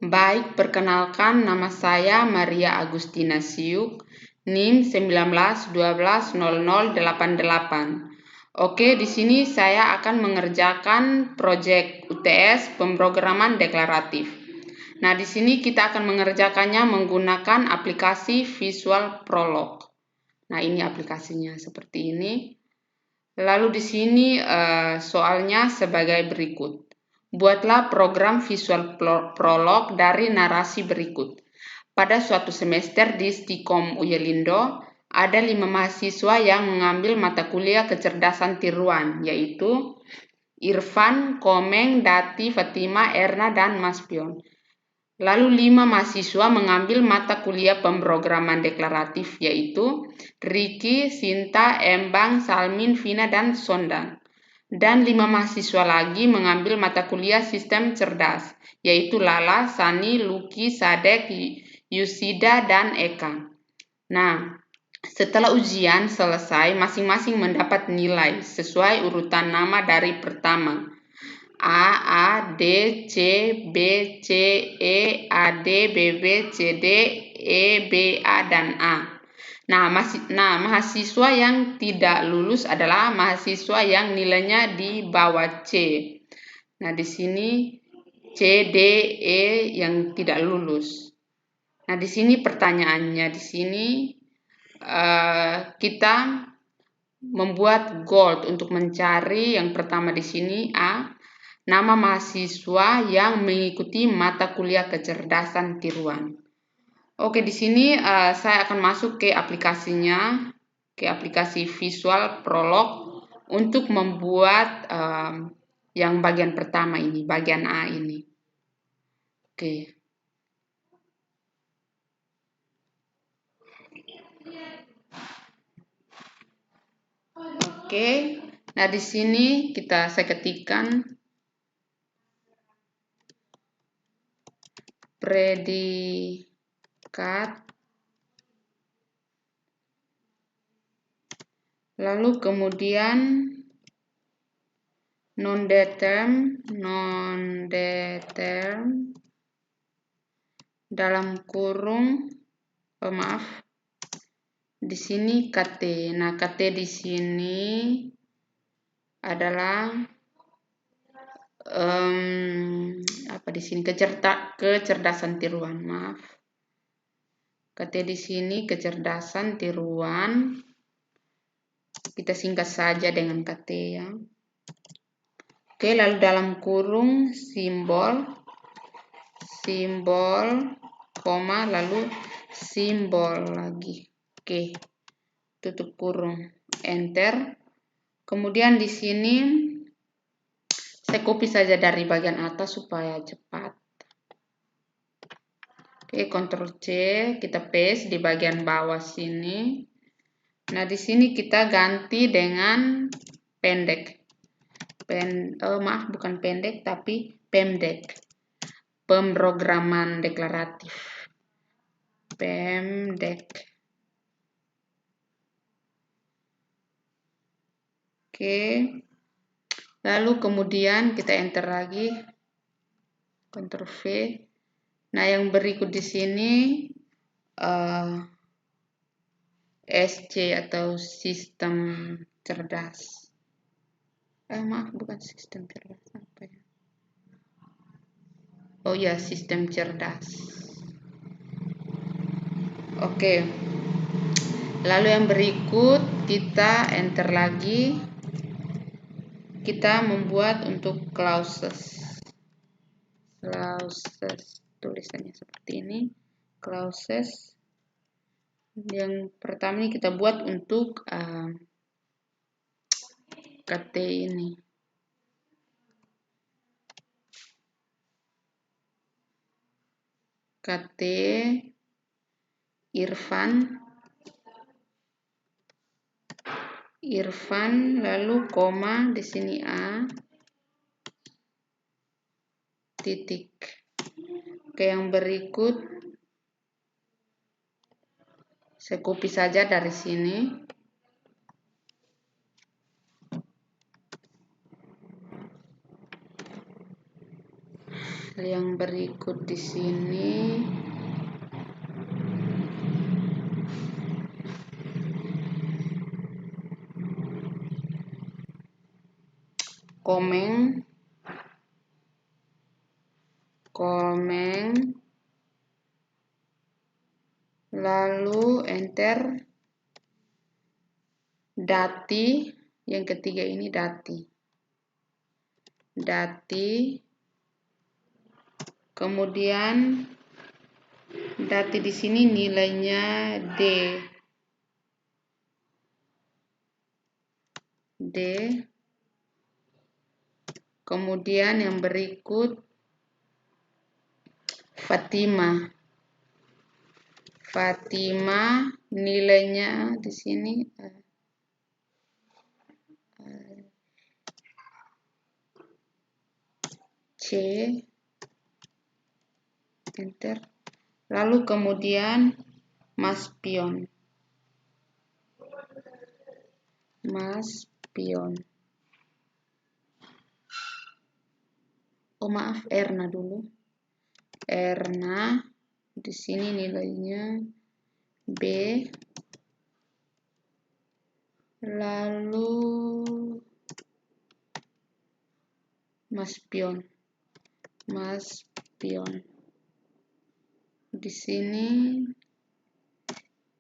Baik, perkenalkan nama saya Maria Agustina Siuk, NIM 19120088. Oke, di sini saya akan mengerjakan proyek UTS pemrograman deklaratif. Nah, di sini kita akan mengerjakannya menggunakan aplikasi Visual Prolog. Nah, ini aplikasinya seperti ini. Lalu di sini soalnya sebagai berikut. Buatlah program Visual Prolog dari narasi berikut. Pada suatu semester di Stikom Uyelindo, ada 5 mahasiswa yang mengambil mata kuliah kecerdasan tiruan, yaitu Irfan, Komeng, Dati, Fatima, Erna, dan Mas Pion. Lalu 5 mahasiswa mengambil mata kuliah pemrograman deklaratif, yaitu Riki, Sinta, Embang, Salmin, Vina, dan Sondan. Dan 5 mahasiswa lagi mengambil mata kuliah sistem cerdas, yaitu Lala, Sani, Luki, Sadek, Yusida, dan Eka. Nah, setelah ujian selesai, masing-masing mendapat nilai sesuai urutan nama dari pertama. A, D, C, B, C, E, A, D, B, B, C, D, E, B, A, dan A. Nah, mahasiswa yang tidak lulus adalah mahasiswa yang nilainya di bawah C. Nah, di sini C, D, E yang tidak lulus. Nah, di sini pertanyaannya, di sini kita membuat goal untuk mencari yang pertama di sini A, nama mahasiswa yang mengikuti mata kuliah kecerdasan tiruan. Oke, di sini saya akan masuk ke aplikasinya, ke aplikasi Visual Prolog untuk membuat yang bagian pertama ini, bagian A ini. Oke. Oke. Nah, di sini saya ketikkan predikat, lalu kemudian non-determ dalam kurung, di sini KT. Nah, KT di sini adalah apa di sini kecerdasan tiruan, KT di sini kecerdasan tiruan. Kita singkat saja dengan KT ya. Oke, lalu dalam kurung simbol, koma, lalu simbol lagi. Oke, tutup kurung, enter. Kemudian di sini saya copy saja dari bagian atas supaya cepat. Oke, Ctrl C, kita paste di bagian bawah sini. Nah, di sini kita ganti dengan pendek. Bukan pendek, tapi PEMDEK. Pemrograman deklaratif. PEMDEK. Oke. Lalu kemudian kita enter lagi. Ctrl V. Nah, yang berikut di sini SC atau sistem cerdas. Bukan sistem cerdas, apa ya? Oh ya, sistem cerdas. Oke. Lalu yang berikut kita enter lagi. Kita membuat untuk clauses. Tulisannya seperti ini. Clauses. Yang pertama ini kita buat untuk KT ini. KT Irfan, lalu koma di sini A, titik. Oke, yang berikut saya copy saja dari sini. Yang berikut di sini komeng, lalu enter, dati, yang ketiga ini dati, kemudian dati di sini nilainya D, kemudian yang berikut Fatima, nilainya di sini C, enter, lalu kemudian Mas Pion, oh maaf, Erna dulu, di sini nilainya B, lalu Mas Pion, di sini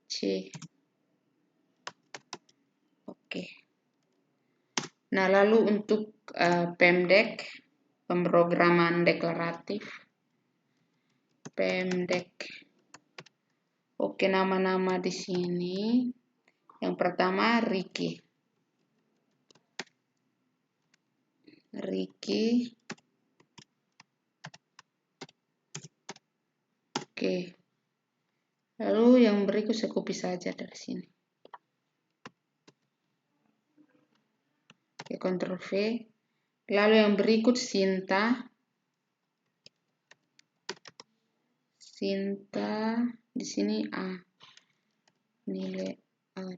C. Oke. Nah, lalu untuk PEMDEK, pemrograman deklaratif, Oke, nama-nama di sini. Yang pertama Ricky. Oke. Lalu yang berikut saya copy saja dari sini. Oke, Ctrl V. Lalu yang berikut Sinta di sini A. Nilai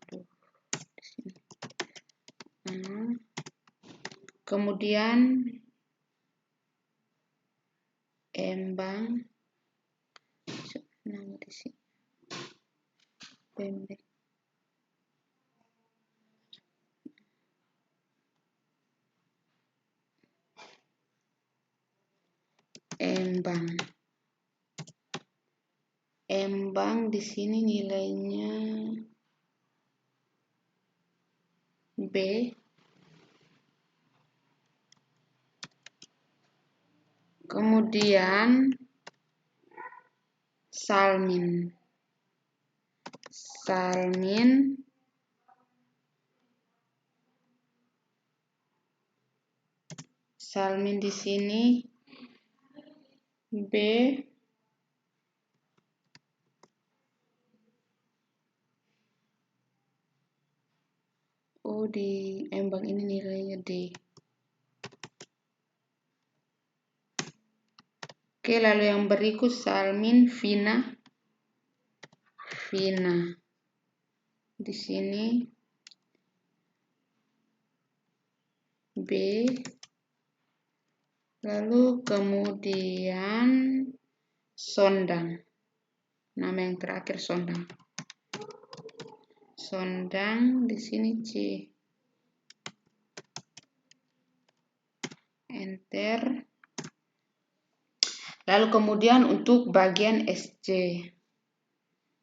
di sini. Kemudian Embang, nama di sini. Pendek. Embang di sini nilainya B. Kemudian Salmin di sini B. Oh, di Embang ini nilainya D. Oke, lalu yang berikut Salmin Vina. Di sini B. Lalu kemudian Sondang. Nama yang terakhir Sondang. Di sini C. Enter. Lalu kemudian untuk bagian SC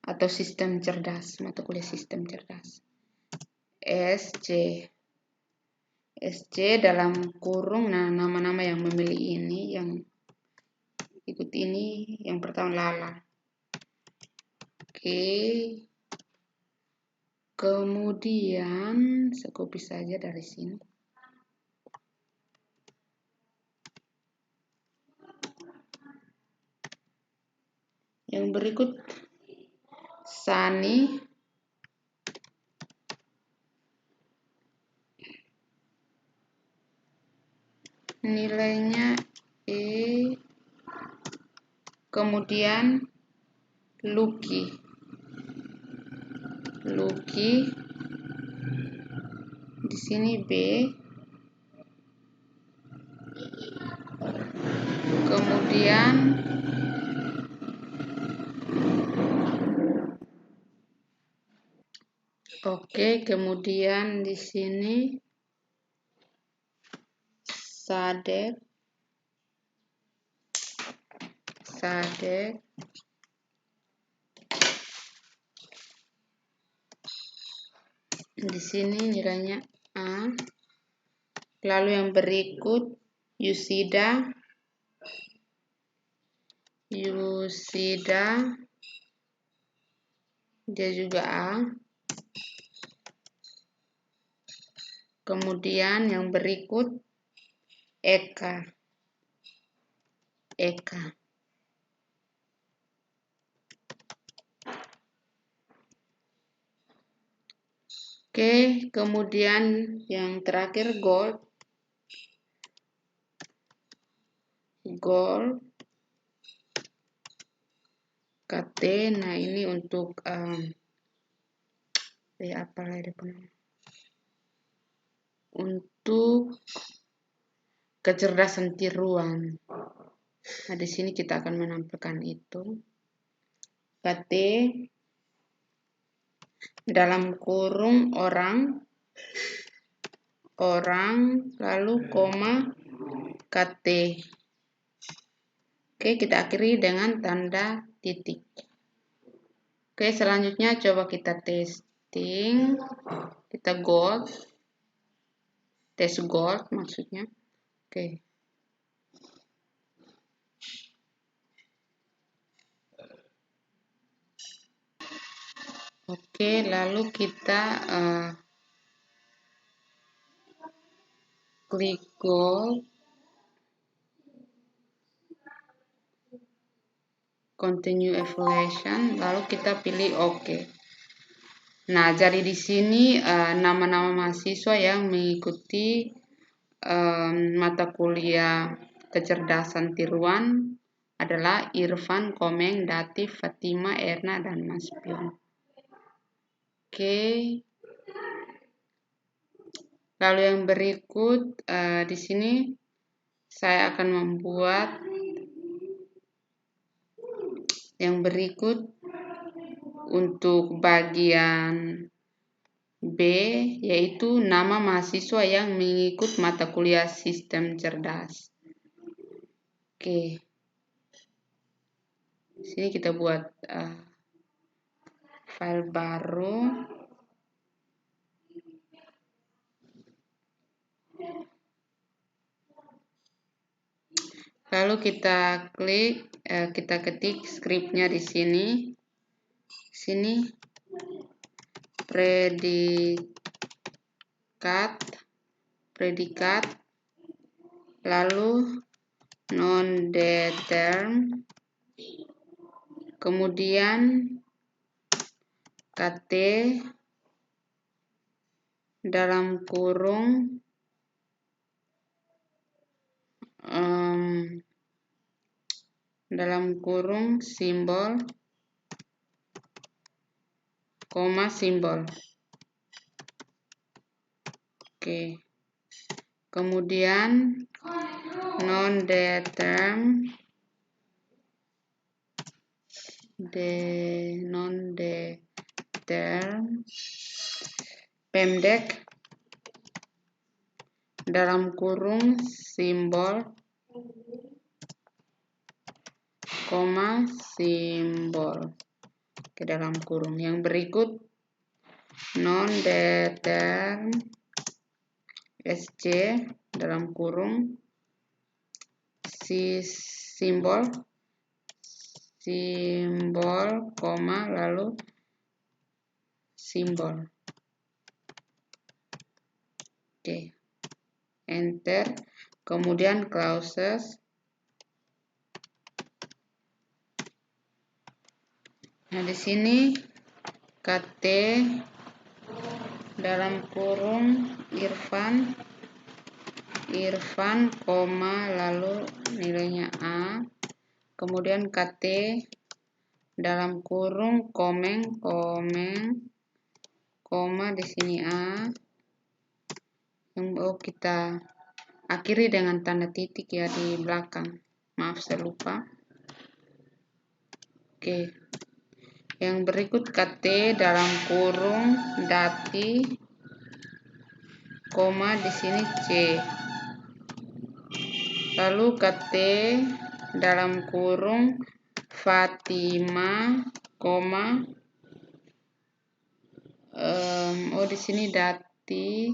atau sistem cerdas, mata kuliah sistem cerdas. SC dalam kurung, nah nama-nama yang memilih ini, yang ikut ini, yang pertama Lala. Oke. Kemudian saya copy saja dari sini. Yang berikut Sani. Nilainya E. Kemudian Lucky di sini B. kemudian kemudian di sini sadek di sini nilainya A. Lalu yang berikut Yusida dia juga A. Kemudian yang berikut Eka. Kemudian yang terakhir Gold. KT. Nah, ini untuk untuk kecerdasan tiruan. Nah, di sini kita akan menampilkan itu. KT dalam kurung orang lalu koma KT. Kita akhiri dengan tanda titik. Selanjutnya coba kita testing. Kita tes gold maksudnya. Lalu kita klik gold, continue evaluation, lalu kita pilih OK. Nah, jadi di sini nama-nama mahasiswa yang mengikuti mata kuliah kecerdasan tiruan adalah Irfan, Komeng, Datif, Fatima, Erna, dan Mas Pion. Lalu yang berikut di sini saya akan membuat yang berikut untuk bagian B, yaitu nama mahasiswa yang mengikut mata kuliah sistem cerdas. Di sini kita buat file baru. Lalu kita ketik skripnya di sini. Predikat, lalu non-determ, kemudian KT dalam kurung simbol, koma simbol. Kemudian non-determ, pendek dalam kurung simbol, koma simbol ke dalam kurung. Yang berikut non-determ SC dalam kurung simbol, koma lalu simbol. Enter. Kemudian clauses. Nah, di sini KT dalam kurung Irfan, koma lalu nilainya A. Kemudian KT dalam kurung Komeng, koma di sini A. Yang kita akhiri dengan tanda titik ya di belakang. Maaf, saya lupa. Oke. Yang berikut KT dalam kurung Dati, koma di sini C. Lalu KT dalam kurung Fatima, koma di sini Dati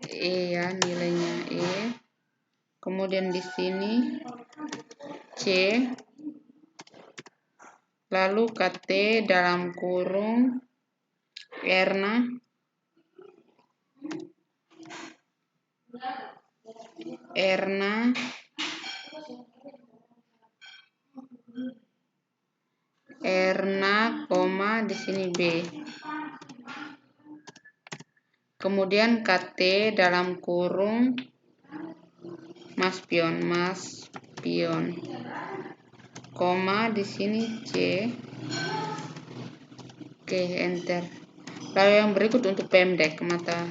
E ya, nilainya E. Kemudian di sini C. Lalu KT dalam kurung Erna, koma di sini B. Kemudian KT dalam kurung Mas Pion, koma di sini C. Oke, enter. Lalu yang berikut untuk PMDEK, mata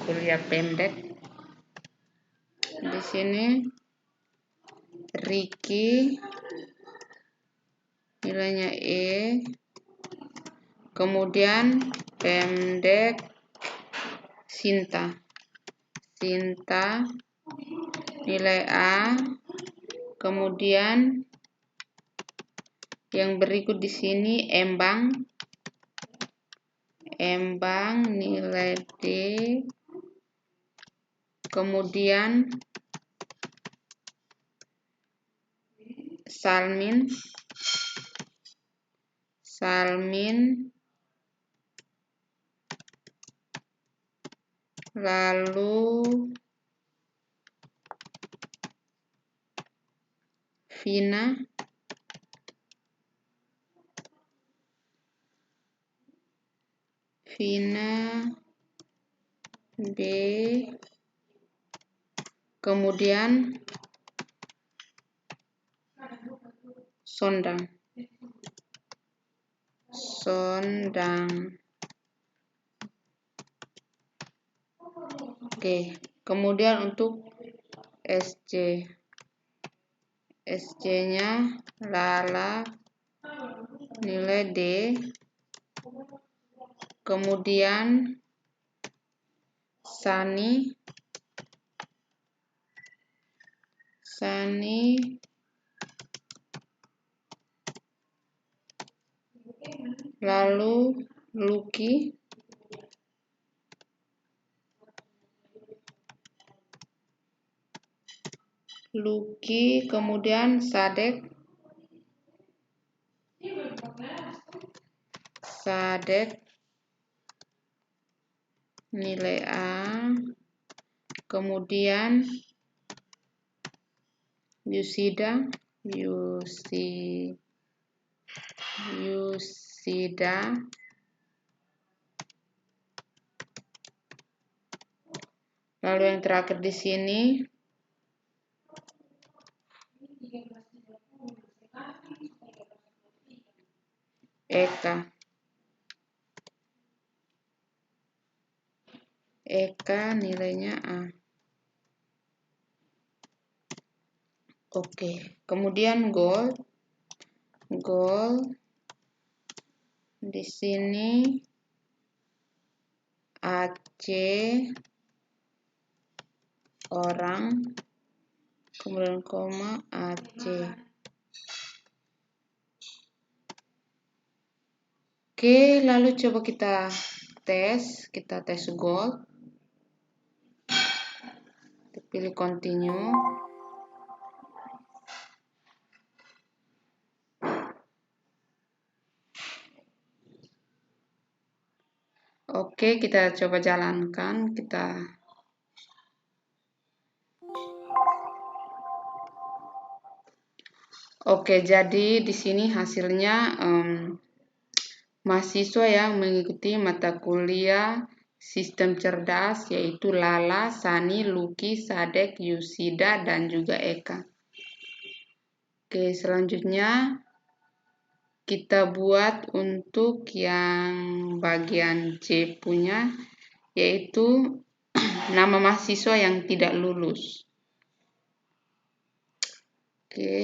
kuliah PMDEK. Di sini Riki nilainya E. Kemudian PMDEK Sinta nilai A. Kemudian yang berikut di sini Embang nilai D. Kemudian Salmin lalu Vina B. Kemudian Sondang. Oke, kemudian untuk SC-nya Lala nilai D. Kemudian Sani lalu Lucky kemudian Sadek nilai A. Kemudian Yusida lalu yang terakhir di sini Eka nilainya A. Oke, kemudian goal di sini AC orang, kemudian koma AC. Oke, lalu coba kita tes goal. Pilih continue. Oke, kita coba jalankan. Oke, jadi di sini hasilnya mahasiswa yang mengikuti mata kuliah Sistem Cerdas yaitu Lala, Sani, Lucky, Sadek, Yusida, dan juga Eka. Oke, selanjutnya kita buat untuk yang bagian C punya, yaitu nama mahasiswa yang tidak lulus. Oke.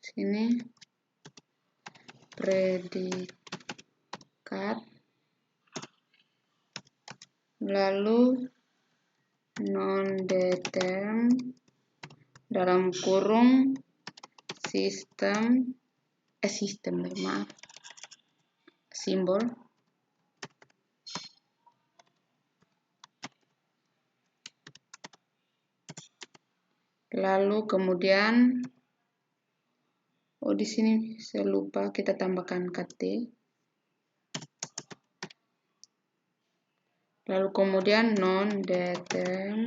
Sini predikat, lalu non-determ dalam kurung simbol. Lalu kemudian di sini saya lupa kita tambahkan KT. Lalu kemudian non-determ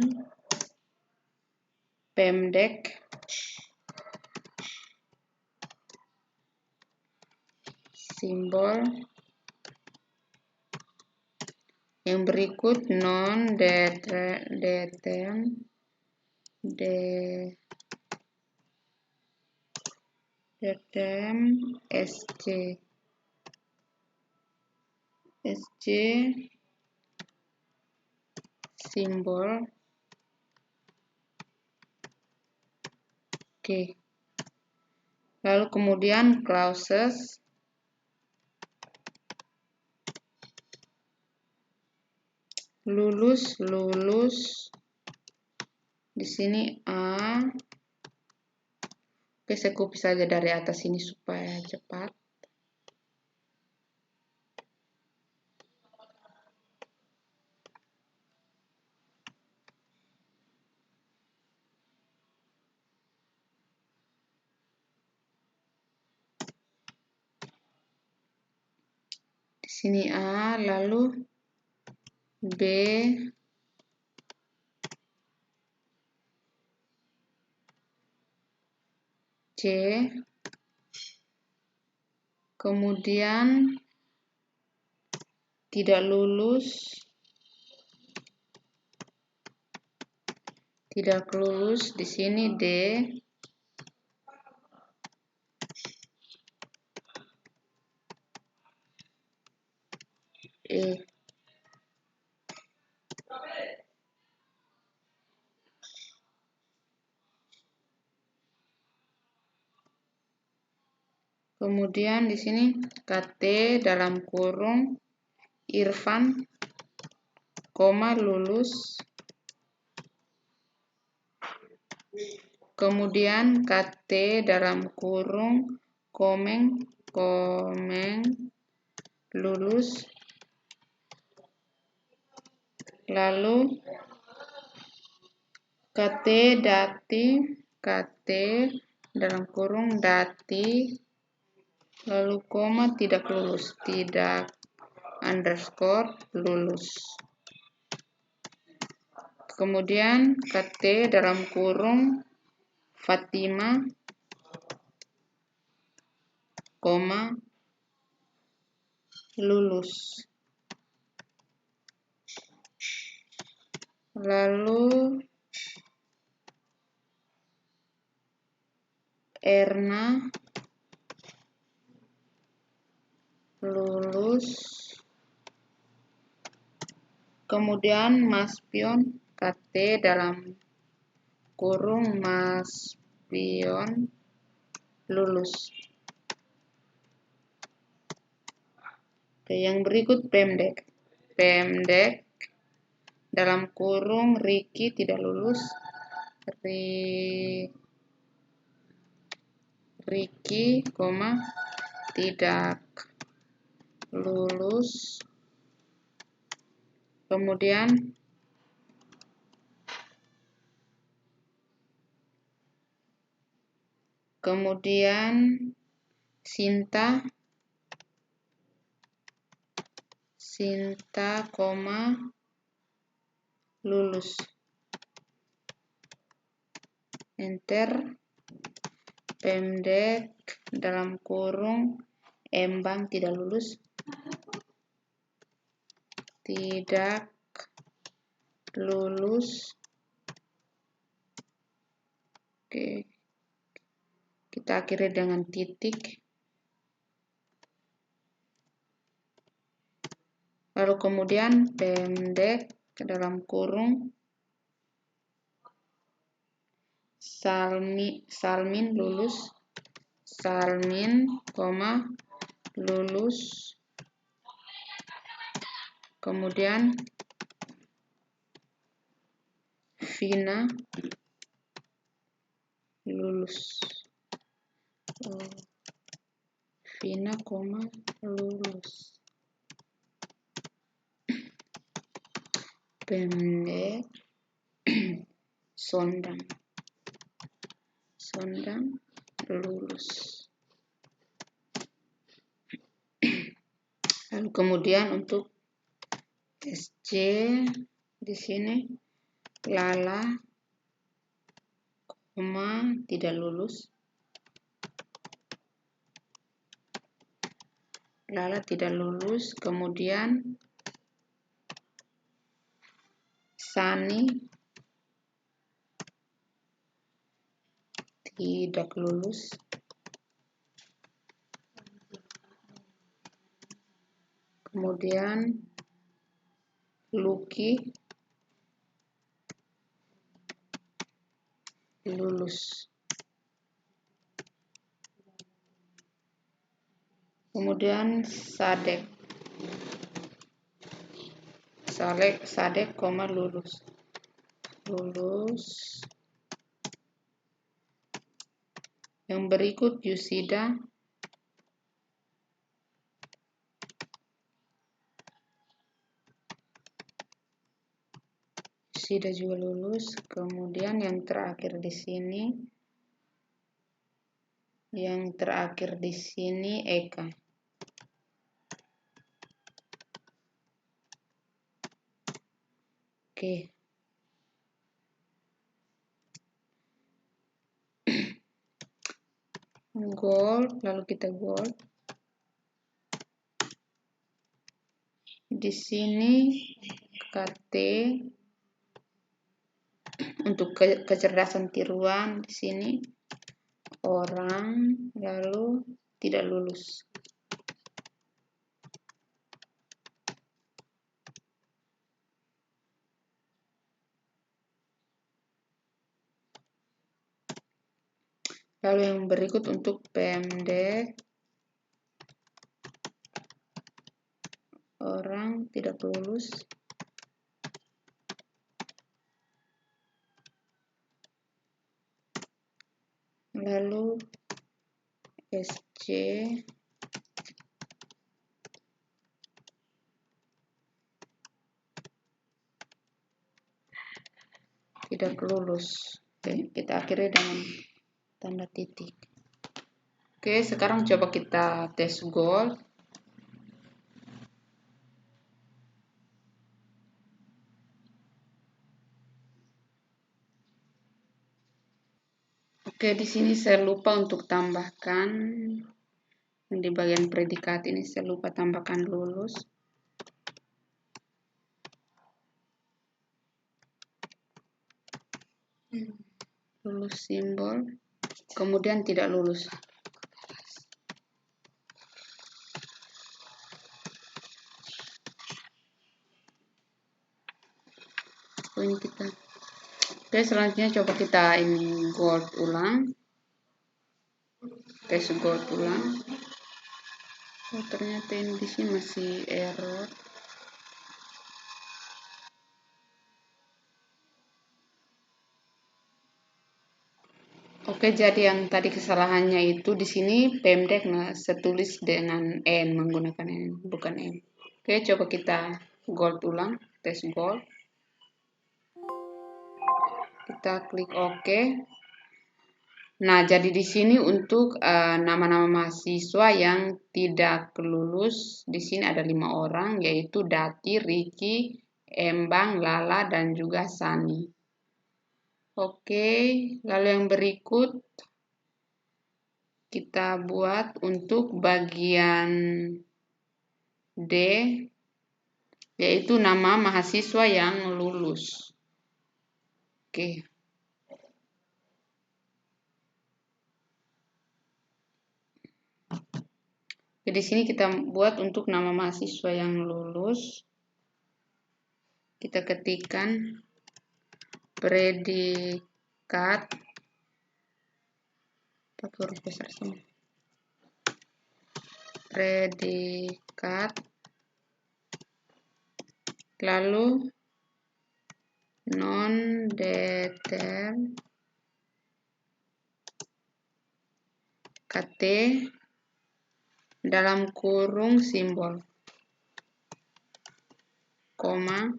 pendek simbol. Yang berikut non-determ SC simbol. Oke. Lalu kemudian clauses lulus di sini A. Oke, saya copy saja dari atas ini supaya cepat. Di sini A, lalu B, C, kemudian tidak lulus di sini D, E. Kemudian di sini KT dalam kurung Irfan, koma lulus. Kemudian KT dalam kurung Komeng lulus. Lalu KT dalam kurung Dati, lalu koma tidak lulus, tidak underscore lulus. Kemudian KT dalam kurung Fatima, koma lulus. Lalu Erna lulus. Kemudian Mas Pion, KT dalam kurung Mas Pion lulus. Oke, yang berikut pendek dalam kurung Riki tidak lulus. Riki, koma tidak lulus. Kemudian Sinta, koma lulus. Enter. Pendek dalam kurung Embang tidak lulus. Tidak lulus. Oke. Kita akhiri dengan titik. Lalu kemudian pendek dalam kurung Salmin lulus, Salmin, lulus, kemudian Vina lulus, Vina, lulus. Pendek, Sondang lulus. Lalu kemudian untuk SC di sini Lala, tidak lulus. Lala tidak lulus. Kemudian Sani tidak lulus. Kemudian Lucky lulus. Kemudian Sadek, lulus. Yang berikut Yusida juga lulus. Kemudian yang terakhir di sini, Eka. Oke. Gold, lalu kita gold. Di sini KT untuk kecerdasan tiruan di sini orang, lalu tidak lulus. Lalu yang berikut untuk pendek, orang tidak lulus. Lalu SC tidak lulus. Oke, kita akhiri dengan tanda titik. Oke, sekarang coba kita tes gold. Oke, di sini saya lupa untuk tambahkan di bagian predikat ini, saya lupa tambahkan lulus. Lulus simbol, kemudian tidak lulus. Ini kita. Oke, selanjutnya coba kita ini gold ulang. Tes gold ulang. Oh, ternyata ini di sini masih error. Oke, jadi yang tadi kesalahannya itu di sini pendek, setulis dengan N, menggunakan N, bukan M. Oke, coba kita gold ulang, tes gold. Kita klik OK. Nah, jadi di sini untuk nama-nama mahasiswa yang tidak lulus, di sini ada 5 orang, yaitu Dati, Riki, Embang, Lala, dan juga Sani. Oke, lalu yang berikut kita buat untuk bagian D, yaitu nama mahasiswa yang lulus. Oke. Di sini kita buat untuk nama mahasiswa yang lulus. Kita ketikkan predikat pakai huruf besar semua. Predikat, lalu non-deter, KT, dalam kurung simbol, koma,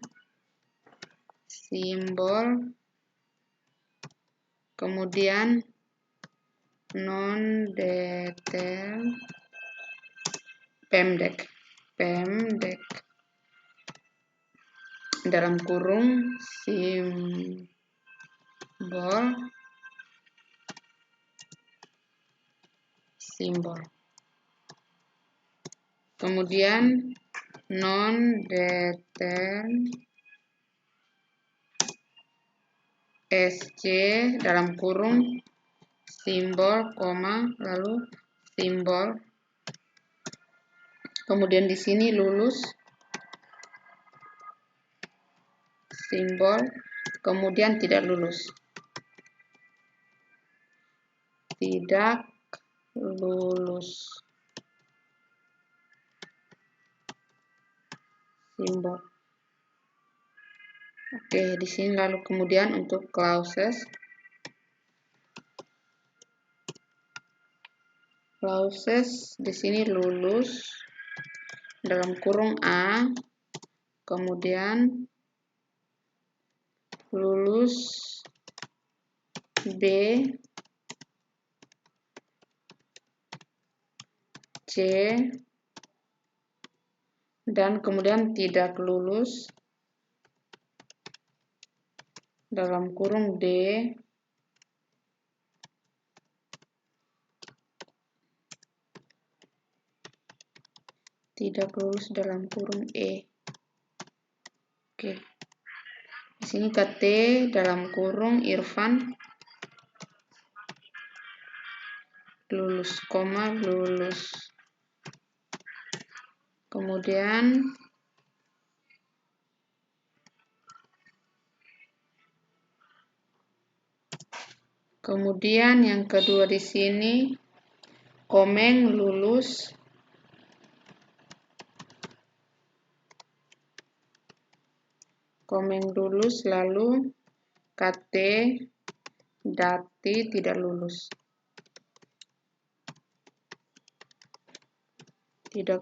simbol, kemudian non-deter, pemdek, dalam kurung simbol, kemudian non-deter, SC dalam kurung simbol, koma, lalu simbol, kemudian di sini lulus, simbol, kemudian tidak lulus, simbol. Oke, di sini lalu kemudian untuk clauses di sini lulus dalam kurung A, kemudian lulus B, C, dan kemudian tidak lulus dalam kurung D, tidak lulus dalam kurung E. Oke. Di sini KT dalam kurung Irfan lulus, koma, lulus. Kemudian yang kedua di sini Komeng lulus, lalu KT Dati tidak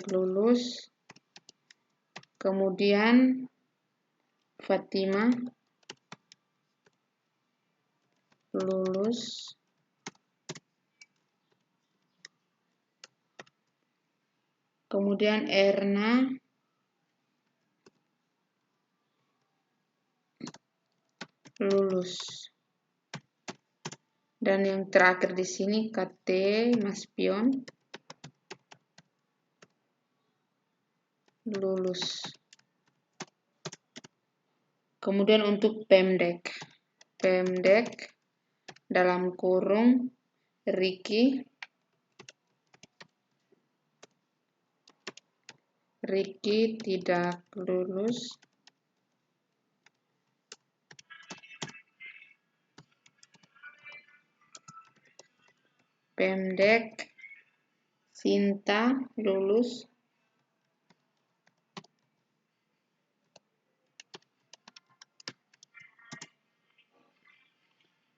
lulus. Kemudian Fatima lulus, kemudian Erna lulus, dan yang terakhir di sini KT Mas Pion lulus. Kemudian untuk Pemdek dalam kurung Riki tidak lulus. Pemdek Sinta lulus.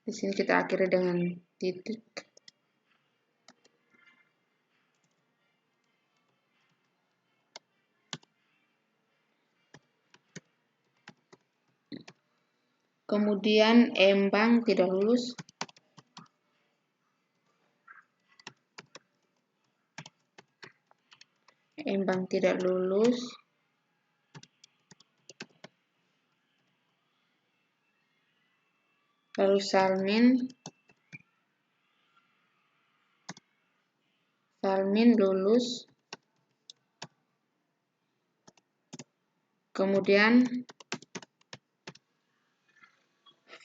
Di sini kita akhiri dengan titik. Kemudian Embang tidak lulus. Lalu Salmin lulus. Kemudian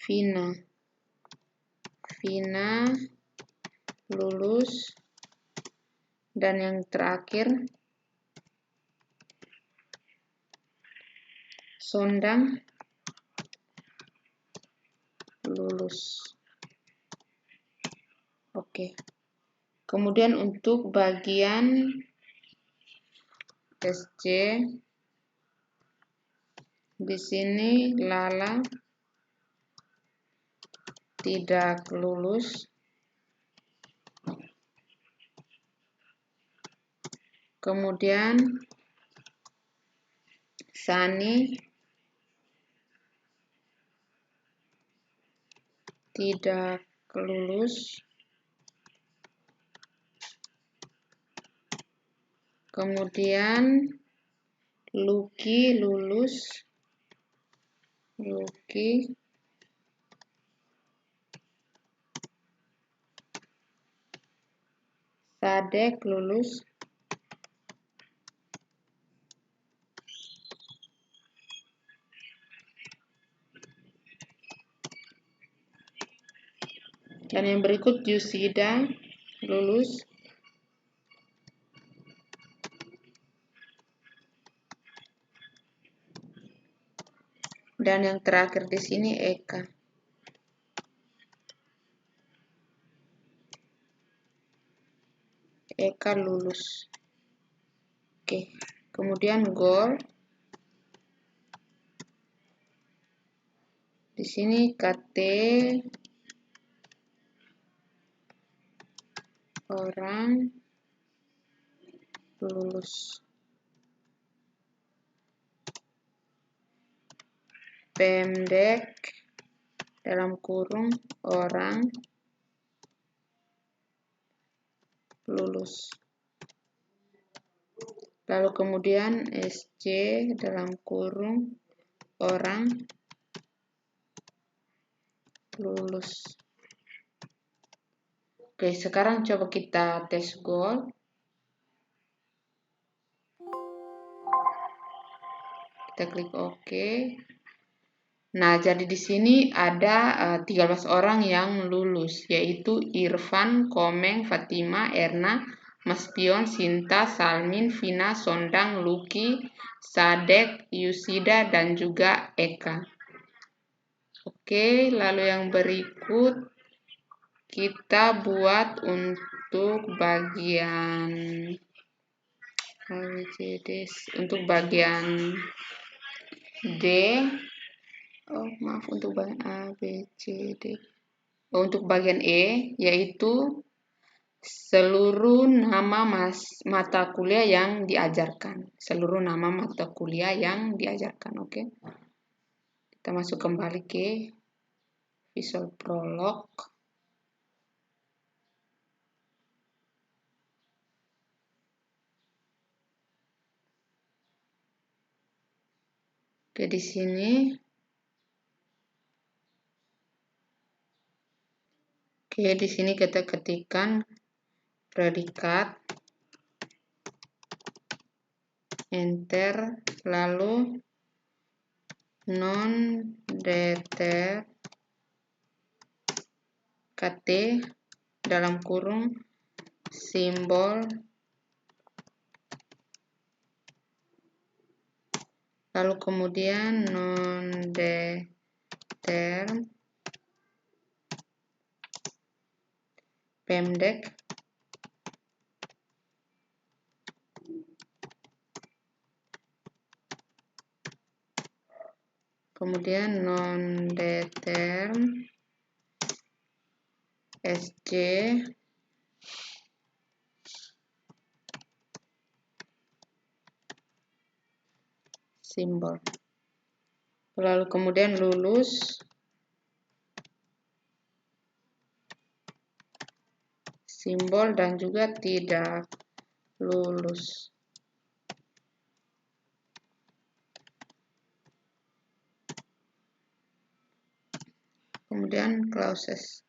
Vina lulus, dan yang terakhir Sondang lulus. Oke. Kemudian untuk bagian SC, di sini Lala tidak lulus. Kemudian Sani tidak lulus. Kemudian Lucky lulus. Lucky. Sadek lulus. Dan yang berikut Yusida lulus. Dan yang terakhir di sini Eka. Eka lulus. Oke, kemudian goal. Di sini KT orang lulus. Pendek dalam kurung orang lulus. Lalu kemudian SC dalam kurung orang lulus. Oke, sekarang coba kita tes goal. Kita klik OK. Nah, jadi di sini ada 13 orang yang lulus, yaitu Irfan, Komeng, Fatima, Erna, Mas Pion, Sinta, Salmin, Vina, Sondang, Lucky, Sadek, Yusida, dan juga Eka. Oke, lalu yang berikut kita buat untuk bagian untuk bagian D. Untuk bagian A, B, C, D. Untuk bagian E, yaitu seluruh nama mata kuliah yang diajarkan. Seluruh nama mata kuliah yang diajarkan, oke. Kita masuk kembali ke Visual Prolog. Oke, di sini kita ketikkan predikat, enter, lalu non-deter KT dalam kurung simbol, lalu kemudian non-deter pendek, kemudian non-deter SC simbol, lalu kemudian lulus simbol dan juga tidak lulus. Kemudian clauses.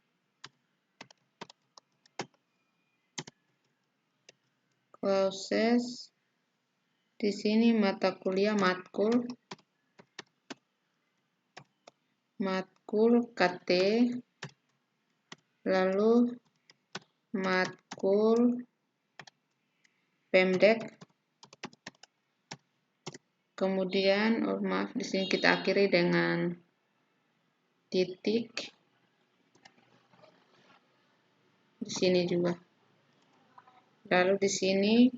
Clauses di sini mata kuliah matkul KT, lalu matkul pendek, kemudian di sini kita akhiri dengan titik, di sini juga Lalu di sini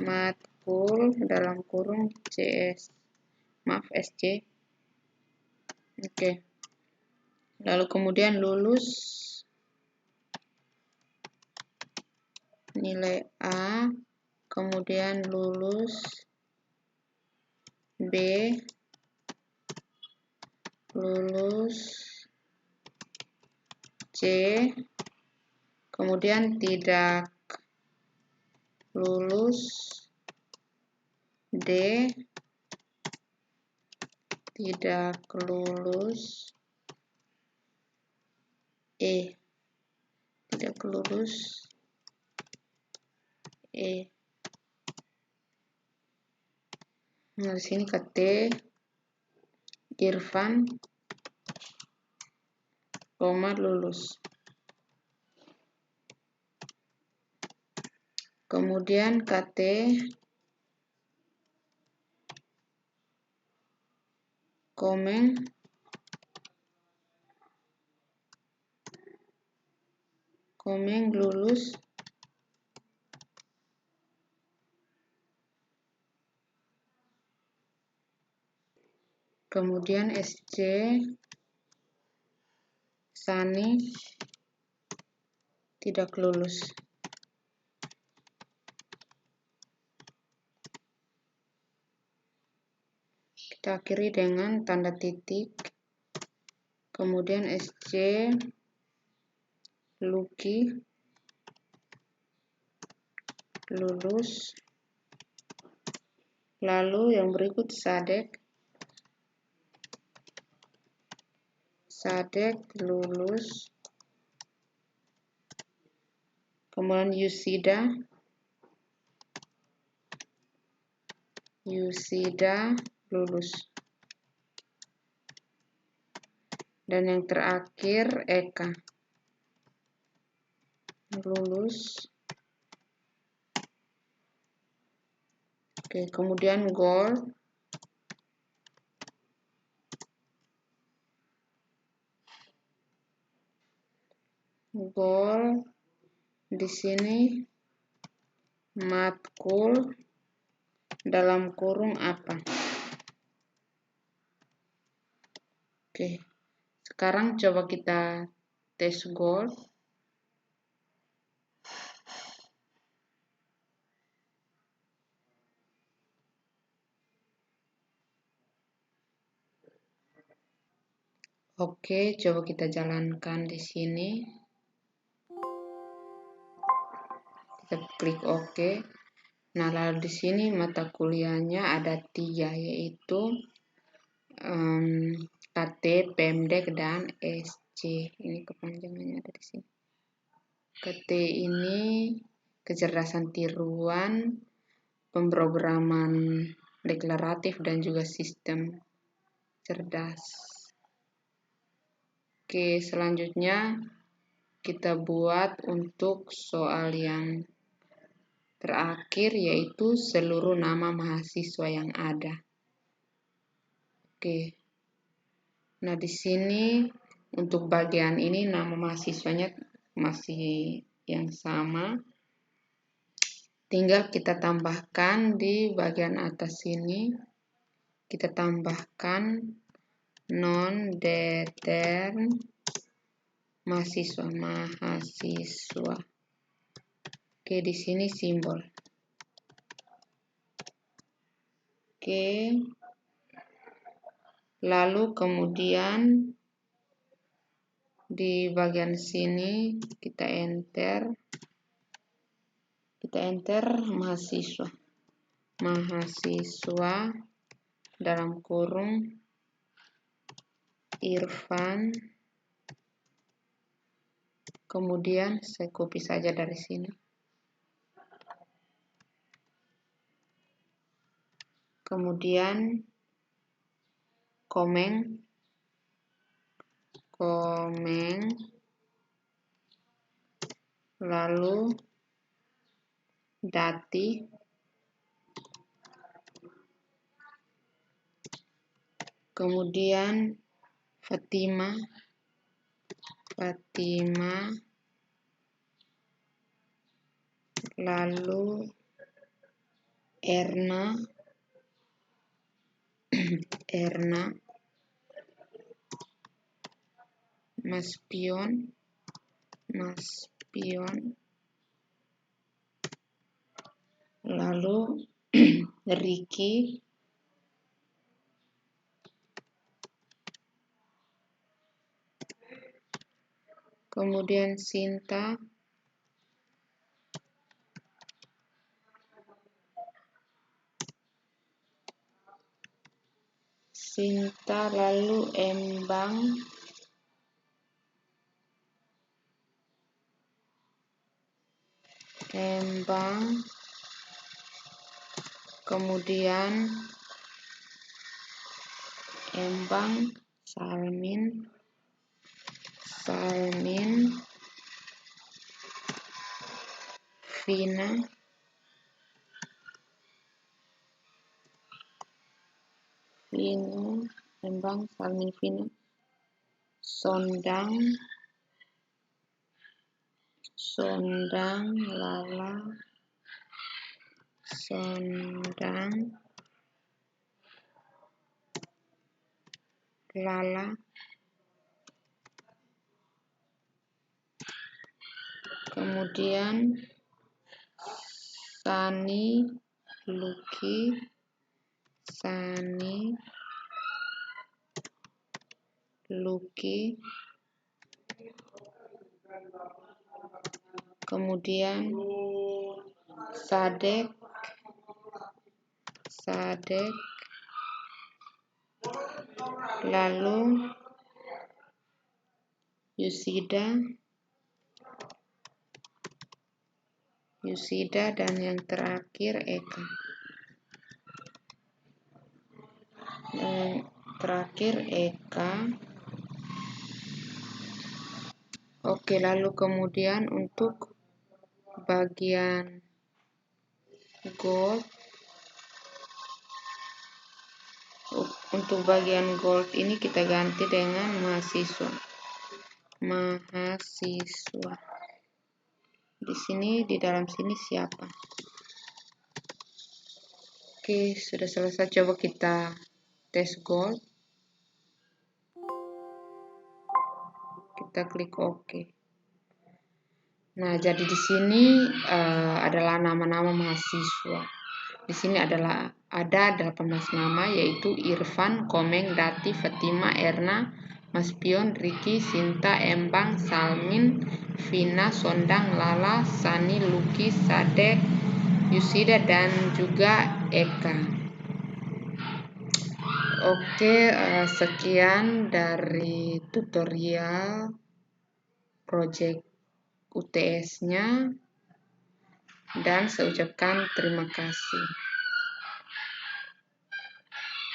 matkul dalam kurung CS, maaf SC. Oke. Lalu kemudian lulus nilai A, kemudian lulus B, lulus C, kemudian tidak lulus D, tidak lulus E, tidak lulus E. Nah, di sini KT Irfan, koma lulus. Kemudian KT Komeng lulus. Kemudian SC Sani tidak lulus. Kita akhiri dengan tanda titik. Kemudian SC Luki lulus. Lalu yang berikut Sadek lulus. Kemudian Yusida lulus. Dan yang terakhir Eka lulus. Oke, kemudian goal di sini matkul dalam kurung apa. Oke, sekarang coba kita tes goal. Oke, coba kita jalankan di sini. Kita klik OK. Nah, lalu di sini mata kuliahnya ada 3, yaitu KT, PMDek, dan SC. Ini kepanjangannya ada di sini. KT ini kecerdasan tiruan, pemrograman deklaratif, dan juga sistem cerdas. Oke, selanjutnya kita buat untuk soal yang terakhir, yaitu seluruh nama mahasiswa yang ada. Oke. Nah, di sini untuk bagian ini nama mahasiswanya masih yang sama. Tinggal kita tambahkan di bagian atas sini. Kita tambahkan non-determ mahasiswa. Oke, di sini simbol. Oke. Lalu kemudian di bagian sini kita enter. Mahasiswa dalam kurung Irfan. Kemudian saya copy saja dari sini. Kemudian Komeng lalu Dati, kemudian Fatima, lalu Erna, Maspion, lalu Ricky, kemudian Sinta, lalu Embang, kemudian Embang, Salmin, Vina, Embang, Salmin, Vina, Sondang, Lala, kemudian Sani, Lucky, kemudian Sadek, lalu Yusida, dan yang terakhir Eka. Oke, lalu kemudian untuk bagian gold, ini kita ganti dengan mahasiswa. Di sini, di dalam sini siapa? Oke, sudah selesai. Coba kita tes gold. Kita klik OK. Nah, jadi di sini adalah nama-nama mahasiswa. Di sini ada 18 nama, yaitu Irfan, Komeng, Dati, Fatima, Erna, Maspion, Ricky, Sinta, Embang, Salmin, Vina, Sondang, Lala, Sani, Lucky, Sadek, Yusida, dan juga Eka. Oke, sekian dari tutorial project UTS-nya, dan saya ucapkan terima kasih.